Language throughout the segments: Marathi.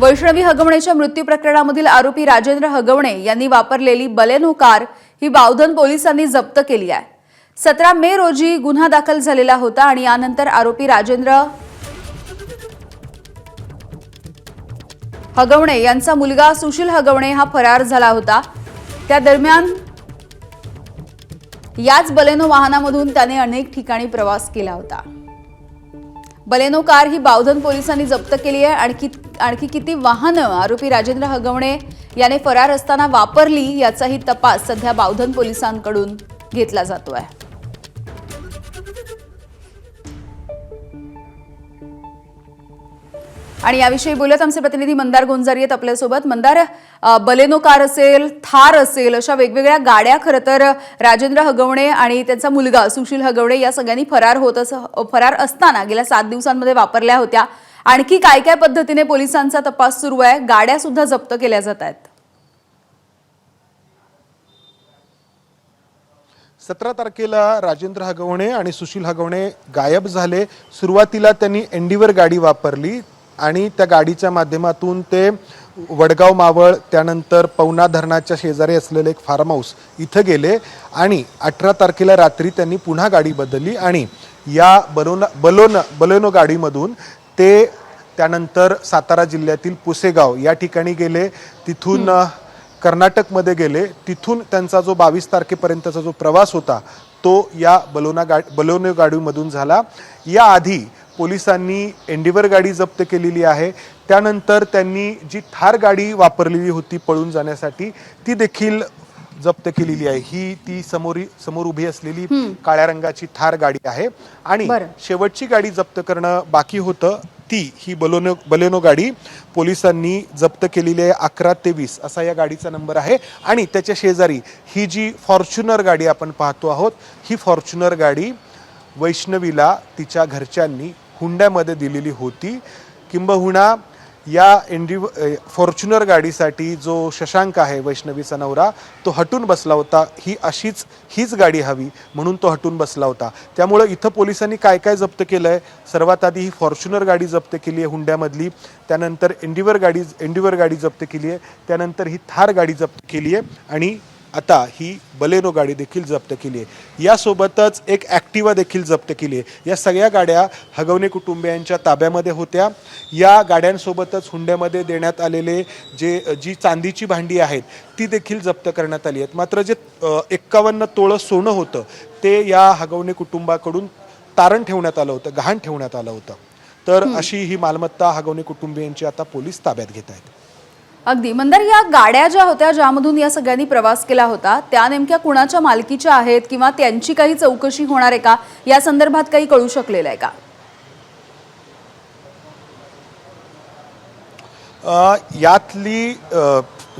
वैष्णवी हगवणेच्या मृत्यू प्रकरणामधील आरोपी राजेंद्र हगवणे यांनी वापरलेली बलेनो कार ही बावधन पोलिसांनी जप्त केली आहे। 17 मे रोजी गुन्हा दाखल झालेला होता आणि यानंतर आरोपी राजेंद्र हगवणे यांचा मुलगा सुशील हगवणे हा फरार झाला होता। त्या दरम्यान याच बलेनो वाहनामधून त्याने अनेक ठिकाणी प्रवास केला होता। बलेनो कार ही बावधन पोलिसांनी जप्त केली आहे। आणखी किती वाहनं आरोपी राजेंद्र हगवणे याने फरार असताना वापरली याचाही तपास सध्या बावधन पोलिसांकडून घेतला जातोय। आणि याविषयी बोलत आमचे प्रतिनिधी मंदार गोंजारी आहेत आपल्यासोबत। मंदार, बलेनो कार असेल, थार असेल, अशा वेगवेगळ्या गाड्या खरं तर राजेंद्र हगवणे आणि त्यांचा मुलगा सुशील हगवणे या सगळ्यांनी फरार असताना गेल्या 7 दिवसांमध्ये वापरल्या होत्या। आणखी काय काय पद्धतीने पोलिसांचा तपास सुरू आहे, गाड्या सुद्धा जप्त केल्या जात आहेत। 17 तारखेला राजेंद्र हगवणे आणि सुशील हगवणे गायब झाले। सुरुवातीला त्यांनी एंडिवर गाडी वापरली आणि त्या गाडीच्या माध्यमातून ते वडगाव मावळ, त्यानंतर पवना धरणाच्या शेजारी असलेले एक फार्म हाऊस इथं गेले आणि 18 तारखेला रात्री त्यांनी पुन्हा गाडी बदलली आणि या बलेनो गाडीमधून ते त्यानंतर सातारा जिल्ह्यातील पुसेगाव या ठिकाणी गेले। तिथून कर्नाटकमध्ये गेले। तिथून त्यांचा जो 22 तारखेपर्यंतचा जो प्रवास होता तो या बलेनो गाडीमधून झाला। याआधी पोलिसांनी एंडिवर गाडी जप्त केलेली आहे। त्यानंतर त्यांनी जी थार गाडी वापरलेली होती पळून जाण्यासाठी ती देखील जप्त केलेली आहे। ही ती समोर उभी असलेली काळ्या रंगाची थार गाडी आहे आणि शेवटची गाडी जप्त करणं बाकी होतं। ही बलेनो गाडी पोलिसांनी जप्त केलेली आहे। 1123 असा या गाडीचा नंबर आहे आणि त्याच्या शेजारी ही जी फॉर्च्युनर गाडी आपण पाहतो आहोत, ही फॉर्च्युनर गाडी वैष्णवीला तिच्या घरच्यांनी हुंड्यामध्ये दिलेली होती। किंबहुना या फॉर्च्युनर गाडीसाठी जो शशांक आहे वैष्णवीचा नवरा, तो हटून बसला होता। हीच गाडी हवी म्हणून तो हटून बसला होता। त्यामुळे इथं पोलिसांनी काय काय जप्त केलंय, सर्वात आधी ही फॉर्च्युनर गाडी जप्त केली आहे हुंड्यामधली, त्यानंतर एंडिवर गाडी जप्त केली आहे, त्यानंतर ही थार गाडी जप्त केली आहे आणि आता ही बलेनो गाडी देखील जप्त केली आहे। यासोबतच एक ॲक्टिवा देखील जप्त केली आहे। या सगळ्या गाड्या हगवणे कुटुंबियांच्या ताब्यामध्ये होत्या। या गाड्यांसोबतच हुंड्यामध्ये देण्यात आलेले जी चांदीची भांडी आहेत ती देखील जप्त करण्यात आली आहेत। मात्र जे 51 तोळं सोनं होतं ते या हगवणे कुटुंबाकडून तारण ठेवण्यात आलं होतं, गहाण ठेवण्यात आलं होतं। तर अशी ही मालमत्ता हगवणे कुटुंबियांची आता पोलीस ताब्यात घेत आहेत। अगदी मंदार, या गाड्या ज्या होत्या ज्यामधून या सगळ्यांनी प्रवास केला होता त्या नेमक्या कुणाच्या मालकीच्या आहेत किंवा त्यांची काही चौकशी होणार आहे का, या संदर्भात काही कळू शकलेलं आहे का? यातली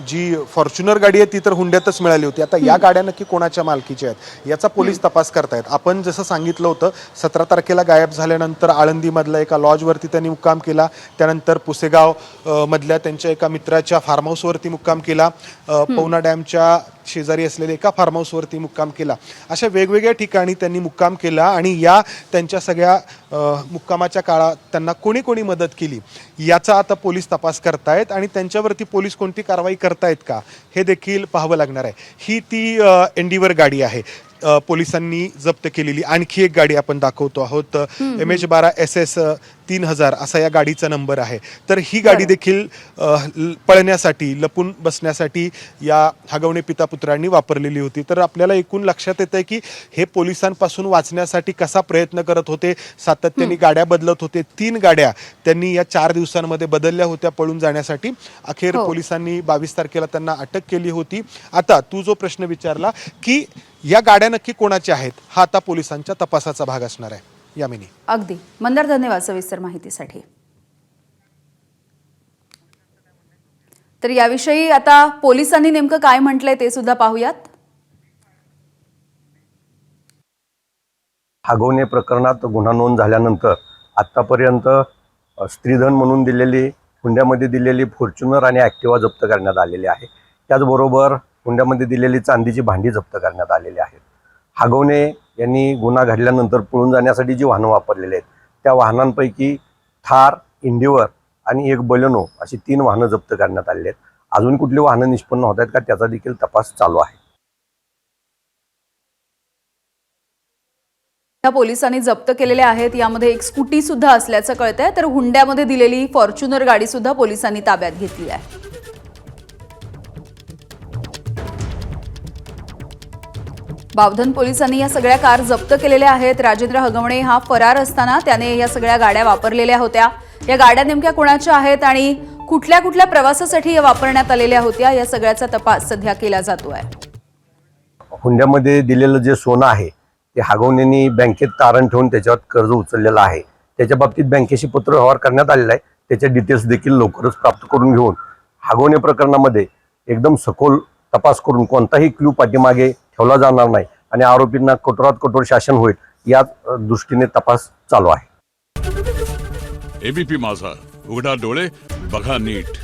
जी फॉर्च्युनर गाडी आहे ती तर हुंड्यातच मिळाली होती। आता या गाड्या नक्की कोणाच्या मालकीच्या आहेत याचा पोलीस तपास करतायत। आपण जसं सांगितलं होतं 17 तारखेला गायब झाल्यानंतर आळंदीमधल्या एका लॉजवरती त्यांनी मुक्काम केला, त्यानंतर पुसेगाव मधल्या त्यांच्या एका मित्राच्या फार्म हाऊसवरती मुक्काम केला, पवना डॅमच्या शेजारी असलेल्या एका फार्म हाऊसवरती मुक्काम केला। अशा वेगवेगळ्या ठिकाणी त्यांनी मुक्काम केला आणि या त्यांच्या सगळ्या मुक्कामाच्या काळात त्यांना कोणी कोणी मदत केली याचा आता पोलीस तपास करतायत आणि त्यांच्यावरती पोलीस कोणती कारवाई करतायत का हे देखील पाहावं लागणार आहे। ही ती एंडिवर गाडी आहे पोलिसांनी जप्त केलेली। आणखी एक गाडी आपण दाखवतो आहोत, MH12 SS 3000 असा या गाडीचा नंबर आहे। तर ही गाडी देखील पळण्यासाठी, लपून बसण्यासाठी या हगवणे पिता पुत्रांनी वापरलेली होती। तर आपल्याला एकूण लक्षात येतंय की हे पोलिसांपासून वाचण्यासाठी कसा प्रयत्न करत होते, सातत्याने गाड्या बदलत होते। 3 गाड्या त्यांनी या 4 दिवसांमध्ये बदलल्या होत्या पळून जाण्यासाठी। अखेर पोलिसांनी 22 तारखेला त्यांना अटक केली होती। आता तू जो प्रश्न विचारला की या गाड्या नक्की कोणाच्या आहेत, हा आता पोलिसांच्या तपासाचा भाग असणार आहे। यामिनी, अगदी मंदार, धन्यवाद सविस्तर माहितीसाठी। तर याविषयी आता पोलिसांनी नेमकं काय म्हटलंय ते सुद्धा पाहूयात। हगवणे प्रकरणात गुन्हा नोंद झाल्यानंतर आतापर्यंत स्त्रीधन म्हणून दिलेली, हुंड्यामध्ये दिलेली फॉर्च्युनर आणि ॲक्टिवा जप्त करण्यात आलेली आहे। त्याचबरोबर हुंड्यामध्ये दिलेली चांदीची भांडी जप्त करण्यात आलेली आहेत। हगवणे यांनी गुन्हा घडल्यानंतर पळून जाण्यासाठी जी वाहनं वापरलेली आहेत त्या वाहनांपैकी थार, इंडिवर आणि एक बलेनो अशी 3 वाहनं जप्त करण्यात आलेली आहेत. अजून कुठली वाहनं निष्पन्न होत आहेत का त्याचा देखील तपास चालू आहे. या पोलिसांनी जप्त केलेल्या आहेत. यामध्ये एक स्कूटी सुद्धा असल्याचं कळतंय, तर हुंड्यामध्ये दिलेली फॉर्च्युनर गाडी सुद्धा पोलिसांनी ताब्यात घेतली आहे. बावधन पोलिसांनी या सगळ्या कार जप्त केलेल्या आहेत. राजेंद्र हगवणे हा फरार असताना त्याने या सगळ्या गाड्या वापरलेल्या होत्या. या गाड्या नेमक्या कोणाच्या आहेत आणि कुठल्या कुठल्या प्रवासासाठी या वापरण्यात आलेल्या होत्या या सगळ्याचा तपास सध्या केला जातोय. हुंड्यामध्ये दिलेलं जे सोनं आहे ते हगवणेंनी बँकेत तारण ठेवून त्याच्यावर कर्ज उचललेलं आहे. त्याच्या बाबतीत बँकेशी पत्र व्यवहार करण्यात आलेला आहे. त्याचे डिटेल्स देखील लवकरच प्राप्त करून घेऊन हगवणे प्रकरणामध्ये एकदम सखोल तपास करून कोणताही क्लू पाठीमागे ठेवला जाणार नाही आणि आरोपींना कठोरात कठोर शासन होईल या दृष्टीने तपास चालू आहे. एबीपी माझा, उघडा डोळे बघा नीट.